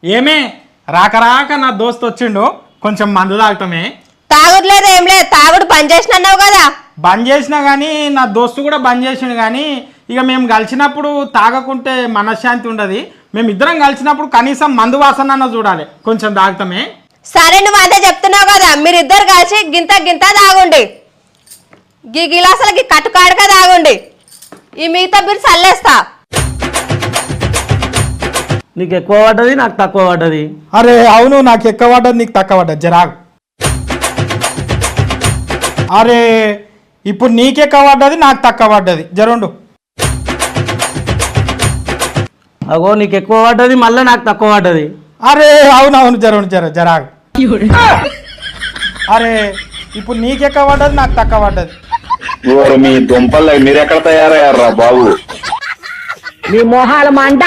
ఏమే రాక రాక నా దోస్త్ వచ్చిండు, కొంచెం మందు తాగుతామే. తాగుడులేదు ఏం లేదు, తాగుడు బంద్ చేసిన అన్నావు కదా. బంద్ చేసినా కానీ నా దోస్తు కూడా బంద్ చేసిండు. కానీ ఇక మేము కలిసినప్పుడు తాగకుంటే మనశ్శాంతి ఉండదు. మేమిద్దరం కలిసినప్పుడు కనీసం మందు వాసన అన్న చూడాలి, కొంచెం తాగుతామే. సరే నువ్వు అదే చెప్తున్నావు కదా, మీరిద్దరు కలిసి గింత గింత తాగుండి, గీ గిలాసులకి కట్టుకాడుగా తాగుండి, ఈ మిగతా బిల్ చల్లేస్తా. నీకు ఎక్కువ పడ్డది, నాకు తక్కువ పడ్డది. అరే అవును, నాకు ఎక్కువ పడ్డది, నీకు తక్కువ పడ్డది, జరాగు. అరే ఇప్పుడు నీకెక్కువ పడ్డది, నాకు తక్కువ పడ్డది, జరుండు. అగో నీకు ఎక్కువ పడ్డది, మళ్ళీ నాకు తక్కువ పడ్డది. అరే అవునవును, జరుండు జరాగు. అరే ఇప్పుడు నీకెక్కువ పడ్డది, నాకు తక్కువ పడ్డది. మీ దుంపలు మీరెక్కడ తయారయ్యారా బాబు? నీ మొహాల మంట.